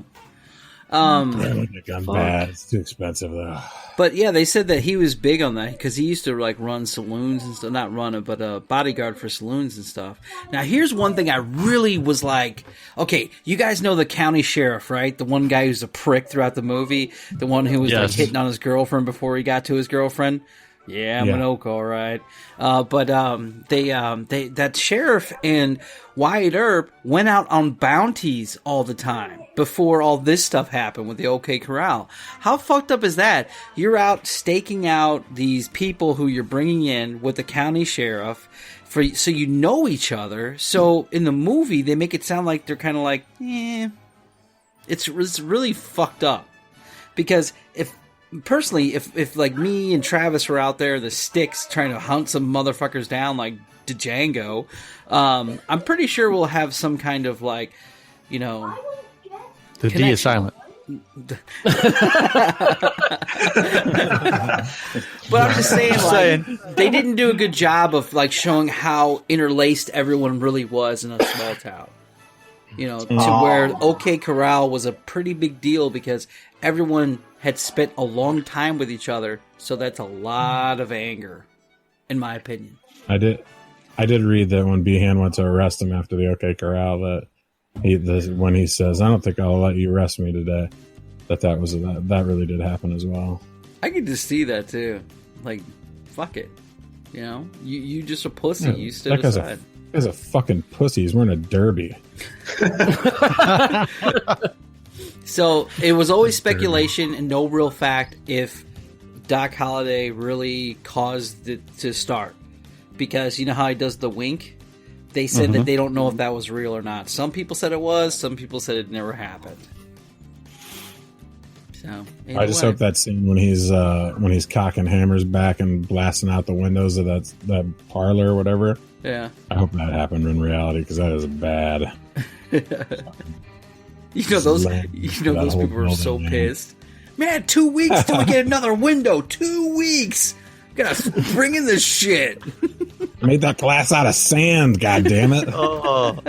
Gun bad. It's too expensive though. But yeah, they said that he was big on that because he used to like run saloons and stuff. Not run it, but bodyguard for saloons and stuff. Now, here's one thing I really was like, okay, you guys know the county sheriff, right? The one guy who's a prick throughout the movie, the one who was like hitting on his girlfriend before he got to his girlfriend. Yeah, I'm an oak, all right. But that sheriff and Wyatt Earp went out on bounties all the time before all this stuff happened with the OK Corral. How fucked up is that? You're out staking out these people who you're bringing in with the county sheriff so you know each other. So in the movie, they make it sound like they're kind of like, it's really fucked up. Because if like me and Travis were out there, the sticks trying to hunt some motherfuckers down like Django, I'm pretty sure we'll have some kind of like, the connection. D is silent. But I'm just saying, they didn't do a good job of like showing how interlaced everyone really was in a small town. To where OK Corral was a pretty big deal because everyone had spent a long time with each other, so that's a lot of anger, in my opinion. I did read that when Behan went to arrest him after the OK Corral, that when he says, "I don't think I'll let you arrest me today," that really did happen as well. I could just see that too. Like, fuck it, you just a pussy. You stood aside. That guy's a fucking pussy. He's wearing a derby. So it was always speculation and no real fact if Doc Holliday really caused it to start. Because you know how he does the wink? They said that they don't know if that was real or not. Some people said it was. Some people said it never happened. So I just hope that scene when he's cocking hammers back and blasting out the windows of that parlor or whatever. Yeah. I hope that happened in reality because that is bad. those people were so pissed. Man, 2 weeks till we get another window. 2 weeks. Gotta bring in this shit. Made that glass out of sand. God damn it. Yeah,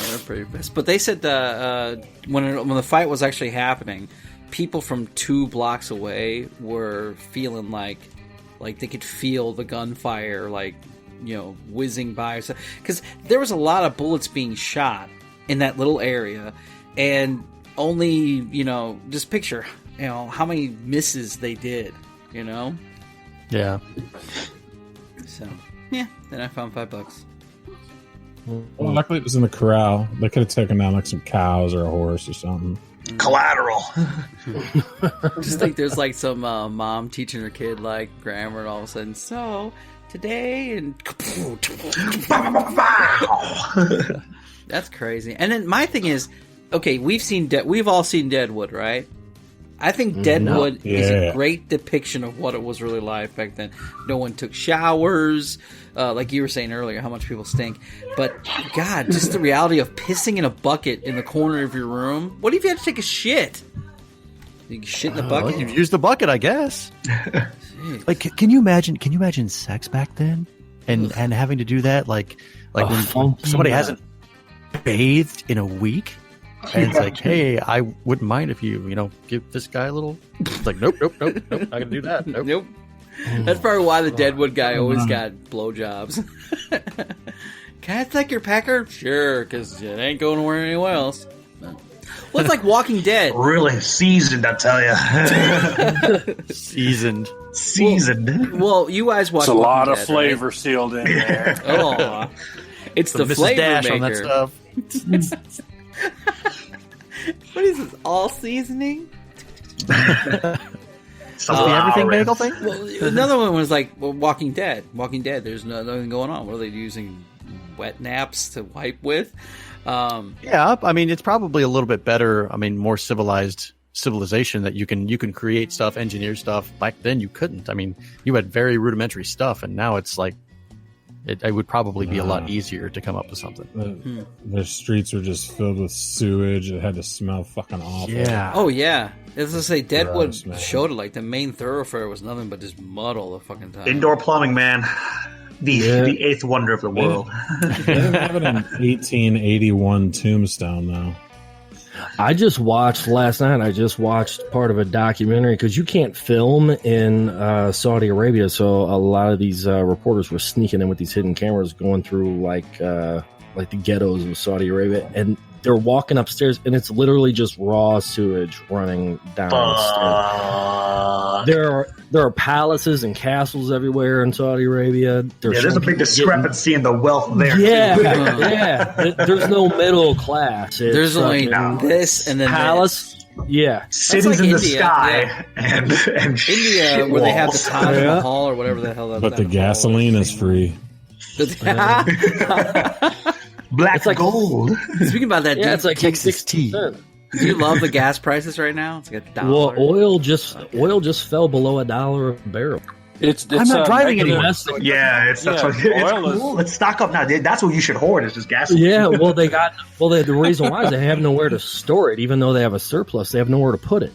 they're pretty pissed. But they said when the fight was actually happening, people from 2 blocks away were feeling like they could feel the gunfire, whizzing by. Because there was a lot of bullets being shot in that little area, and only, just picture, how many misses they did, Yeah. So, yeah, then I found $5. Well, luckily it was in the corral. They could have taken down like some cows or a horse or something. Collateral. Just think there's like some mom teaching her kid like grammar, and all of a sudden, so today and that's crazy. And then my thing is, okay, we've all seen Deadwood, right? I think Deadwood is a great depiction of what it was really like back then. No one took showers, like you were saying earlier, how much people stink. But, God, just the reality of pissing in a bucket in the corner of your room. What if you had to take a shit? You can shit in the bucket? You use the bucket, I guess. Like, can you imagine sex back then? And having to do that, like when somebody hasn't bathed in a week? And it's like, hey, I wouldn't mind if you give this guy a little. It's like, nope, not gonna do that. Nope. That's probably why the Deadwood guy always got blowjobs. Can I take your pecker? Sure, because it ain't going nowhere anywhere else. Well, it's like Walking Dead. Really seasoned, I tell you. Seasoned. Well, you guys watch. It's a lot of Dead, flavor right? sealed in there. Oh, it's the Mrs. flavor Dash maker. on that stuff. What is this? All seasoning? The everything bagel thing? Well, another one was like Walking Dead. Walking Dead. There's nothing going on. What are they using? Wet naps to wipe with? Yeah, I mean, it's probably a little bit better. I mean, more civilization that you can create stuff, engineer stuff. Back then, you couldn't. I mean, you had very rudimentary stuff, and now it's like it would probably be a lot easier to come up with something. The streets were just filled with sewage. It had to smell fucking awful. Yeah. Oh yeah. As I say, Deadwood Gross, man. showed it. Like the main thoroughfare was nothing but just mud all the fucking time. Indoor plumbing, man. The eighth wonder of the world. They didn't have it in 1881 Tombstone, though. I just watched last night. I just watched part of a documentary because you can't film in Saudi Arabia, so a lot of these reporters were sneaking in with these hidden cameras, going through like the ghettos of Saudi Arabia, and they're walking upstairs, and it's literally just raw sewage running down the stairs. There are palaces and castles everywhere in Saudi Arabia. There's a big discrepancy in the wealth there. Yeah, too. yeah. There's no middle class. There's only this and then palace. this. Yeah, Cities like in the India, sky and India, where they have the walls. Taj Mahal or whatever the hell that. But the gasoline is free. Black It's like- gold. Speaking about that, yeah. It's like Texas tea. 60%. do you love the gas prices right now? It's like $1. Well, oil just fell below $1 a barrel. It's I'm not driving negative- anymore. Yeah, it's oil is- cool. Let's stock up now. That's what you should hoard. Is just gasoline. Yeah, well, the reason why is they have nowhere to store it, even though they have a surplus. They have nowhere to put it.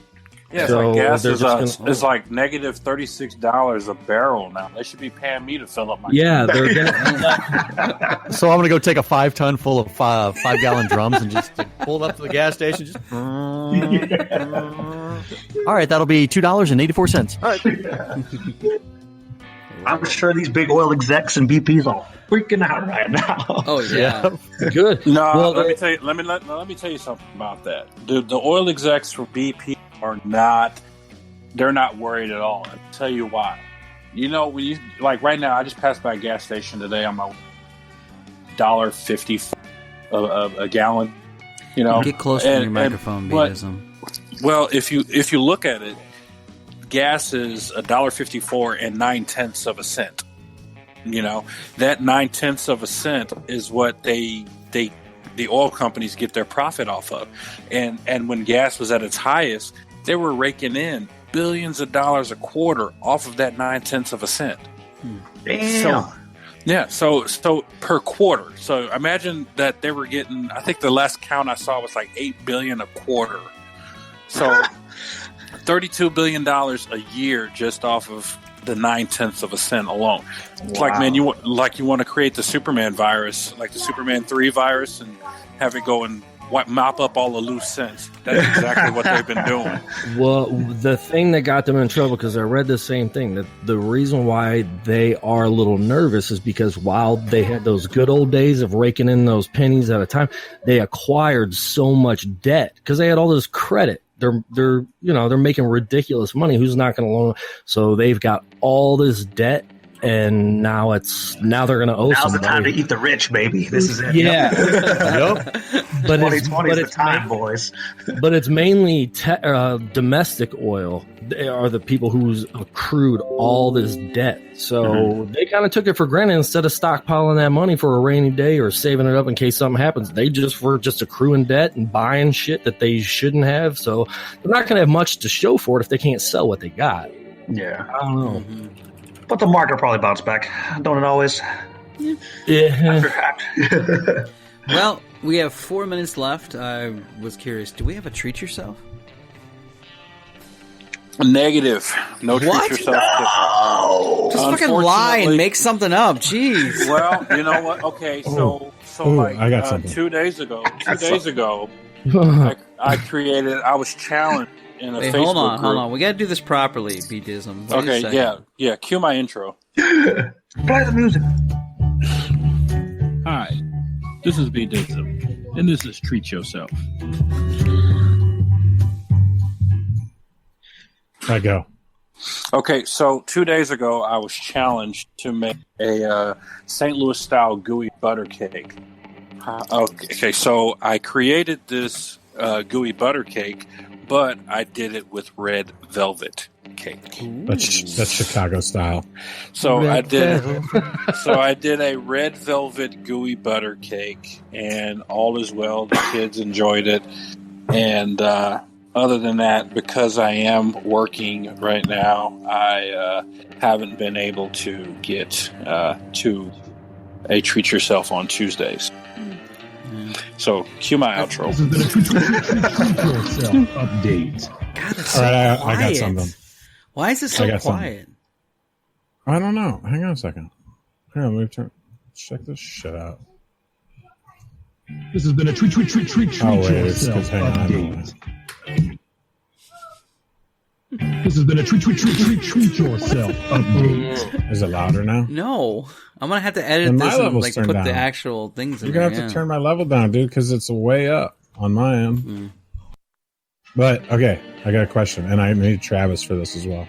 Yeah, it's So like gas they're is just gonna- it's like negative $36 a barrel now. They should be paying me to fill up my Yeah, they're gonna. So I'm gonna go take a 5-ton full of 5-gallon drums and just pull it up to the gas station. Just all right, that'll be $2.84. All right. I'm sure these big oil execs and BPs are freaking out right now. Oh yeah. Good. No, Well, let me tell you. Let me tell you something about that. The oil execs for BP are not. They're not worried at all. I'll tell you why. You know, when you like right now, I just passed by a gas station today on my $1.50 a gallon. You know, Get closer to your microphone, Beatism. Well, if you look at it, gas is $1.54 and 9/10 of a cent. You know, that 9/10 of a cent is what the oil companies get their profit off of. And when gas was at its highest, they were raking in billions of dollars a quarter off of that 9/10 of a cent. Damn. So per quarter. So imagine that they were getting, I think the last count I saw was like $8 billion a quarter. So $32 billion a year just off of the 9/10 of a cent alone. It's like, man, you want to create the Superman virus, like the Superman 3 virus, and have it go and mop up all the loose cents. That's exactly what they've been doing. Well, the thing that got them in trouble, because I read the same thing, that the reason why they are a little nervous is because while they had those good old days of raking in those pennies at a time, they acquired so much debt because they had all this credit. They're making ridiculous money. Who's not going to loan? So they've got all this debt and now they're going to owe Now's somebody. the time to eat the rich, baby. This is it. Yeah. Yep. But 2020 is the time, boys. But it's mainly domestic oil. They are the people who's accrued all this debt. So they kind of took it for granted. Instead of stockpiling that money for a rainy day or saving it up in case something happens, they were just accruing debt and buying shit that they shouldn't have. So they're not going to have much to show for it if they can't sell what they got. Yeah. I don't know. But the market will probably bounce back. Don't it always? Yeah. Well, we have 4 minutes left. I was curious. Do we have a treat yourself? Negative. No treat yourself. No! Just fucking lie and make something up. Jeez. Well, you know what? Okay, so I got something. 2 days ago, I was challenged in a Facebook hold group. on. We got to do this properly, B-Dism. Okay, yeah. Cue my intro. Play the music. Hi, this is B-Dism, and this is Treat Yourself. I go. Okay, so 2 days ago, I was challenged to make a St. Louis style gooey butter cake. Okay, so I created this gooey butter cake, but I did it with red velvet cake. That's Chicago style. So I did a red velvet gooey butter cake, and all is well. The kids enjoyed it, and other than that, because I am working right now, I haven't been able to get to a Treat Yourself on Tuesdays. So, cue my outro. This has been a Treat Yourself update. God, that's so All right, quiet. I got something. Why is it so quiet? I don't know. Hang on a second. Hang on, let me check this shit out. This has been a Treat Yourself update. This has been a Treat Yourself update. Is it louder now? No. I'm going to have to edit And this my and level's turned put down. the actual things in You're there. going to have to turn my level down, dude, because it's way up on my end. But, okay, I got a question, and I made Travis for this as well.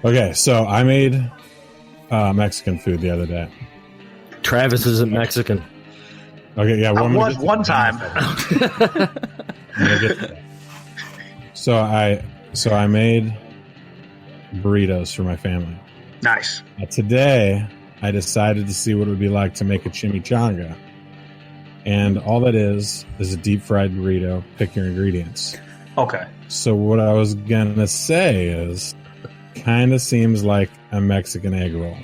Okay, so I made Mexican food the other day. Travis isn't Mexican. Okay, yeah. One time. So I made burritos for my family. Nice. Today, I decided to see what it would be like to make a chimichanga. And all that is a deep fried burrito. Pick your ingredients. Okay. So what I was going to say is, kind of seems like a Mexican egg roll.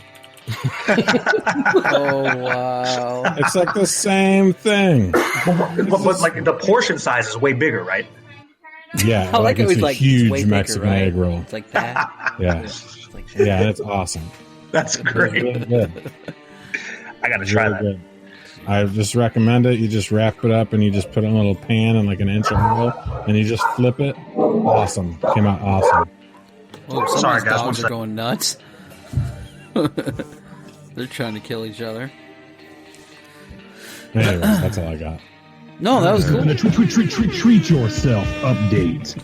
Oh, wow. It's like the same thing. But like the portion size is way bigger, right? Yeah, I like it it's was a like huge way bigger, Mexican right? egg roll. It's like that. Yeah, It's like yeah, and it's awesome. That's It's great. really good. I got to try Really that. good. I just recommend it. You just wrap it up and you just put it in a little pan and like an inch of oil, and you just flip it. Awesome. Came out awesome. Oh, some Sorry, of these guys, dogs one are going nuts. They're trying to kill each other. Anyway, that's all I got. No, that was This has been cool. a Treat Yourself update.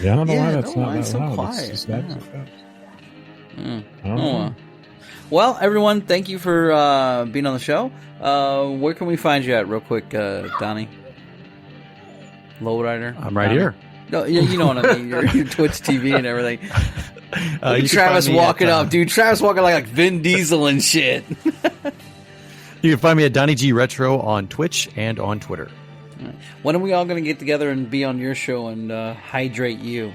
Yeah, I don't know Yeah, why I that's don't know not why that it's so loud. quiet. It's that. I don't Oh, know. well. Well, everyone, thank you for being on the show. Where can we find you at, real quick, Donnie? Lowrider? I'm right Donnie? here. No, you know what I mean. Your Twitch TV and everything. You can Travis find me walking at, up, dude. Travis walking like Vin Diesel and shit. You can find me at Donnie G Retro on Twitch and on Twitter. When are we all going to get together and be on your show and hydrate you?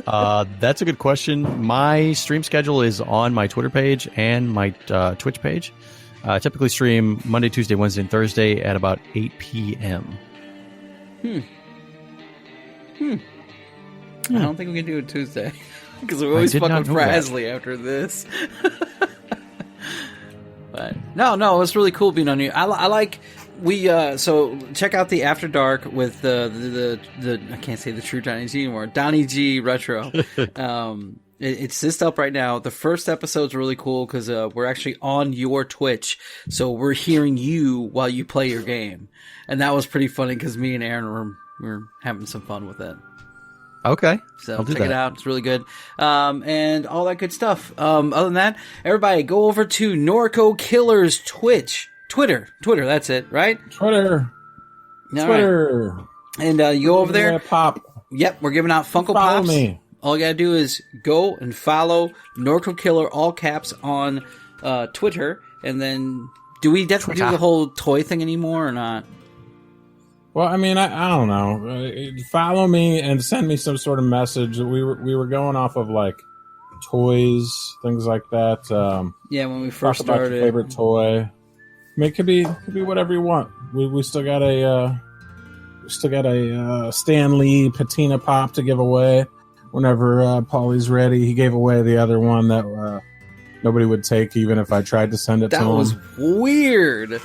That's a good question. My stream schedule is on my Twitter page and my Twitch page. I typically stream Monday, Tuesday, Wednesday, and Thursday at about 8 p.m. I don't think we can do it Tuesday because we always did fuck not with know that. Frasley after this. But no, it's really cool being on you. I like so check out the After Dark with the I can't say the true Donnie G anymore. Donnie G Retro. It's just up right now. The first episode's really cool because we're actually on your Twitch, so we're hearing you while you play your game, and that was pretty funny because me and Aaron were having some fun with it. Okay. So I'll do check it that. out. It's really good. And all that good stuff. Other than that, everybody go over to Norco Killer's Twitter. That's it, right? Twitter. All right. And you go over there. Pop. Yep, we're giving out Funko Follow Pops. me. All you gotta do is go and follow Norco Killer, all caps, on Twitter. And then, do we definitely do the whole toy thing anymore or not? Well, I mean, I don't know. Follow me and send me some sort of message. We were going off of like toys, things like that. Yeah, when we first talk about started. your favorite toy. I mean, it could be whatever you want. We still got a Stan Lee patina pop to give away. Whenever Paulie's ready, he gave away the other one that nobody would take, even if I tried to send it to him. That was weird.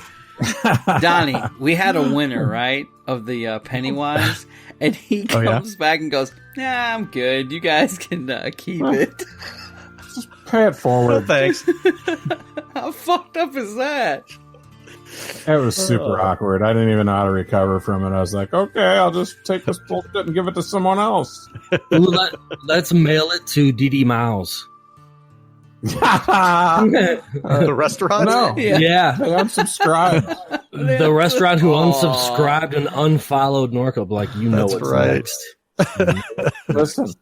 Donnie, we had a winner, right, of the Pennywise, and he comes back and goes, "Nah, I'm good. You guys can keep it." Just pay it forward. Thanks. How fucked up is that? It was super awkward. I didn't even know how to recover from it. I was like, okay, I'll just take this bullshit and give it to someone else. Let's mail it to DD Miles. The restaurant? No. Yeah. They unsubscribed. The restaurant who unsubscribed and unfollowed Norco. Like, That's what's right. next. Listen,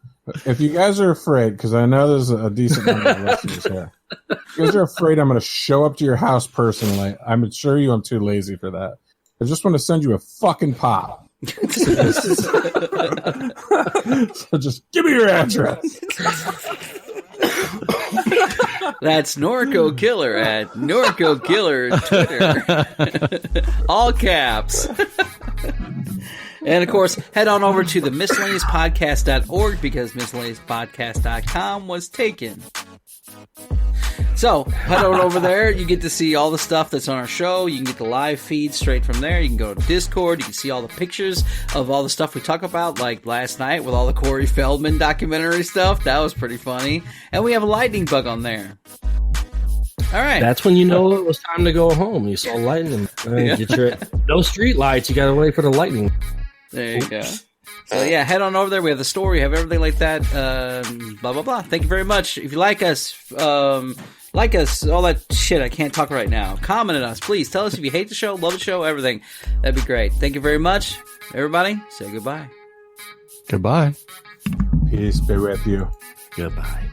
if you guys are afraid, because I know there's a decent number of listeners here, if you guys are afraid I'm going to show up to your house personally, I'm assure you I'm too lazy for that. I just want to send you a fucking pop. So just give me your address. That's Norco Killer at Norco Killer Twitter. All caps. And, of course, head on over to the miscellaneouspodcast.org because miscellaneouspodcast.com was taken. So, head on over there. You get to see all the stuff that's on our show. You can get the live feed straight from there. You can go to Discord. You can see all the pictures of all the stuff we talk about, like last night with all the Corey Feldman documentary stuff. That was pretty funny. And we have a lightning bug on there. All right. That's when you know it was time to go home. You saw lightning. Get your, no street lights. You got to wait for the lightning. There you go. So, yeah, head on over there. We have the store. We have everything like that. Blah, blah, blah. Thank you very much. If you like us, all that shit. I can't talk right now. Comment on us. Please tell us if you hate the show, love the show, everything. That'd be great. Thank you very much. Everybody, say goodbye. Goodbye. Peace be with you. Goodbye.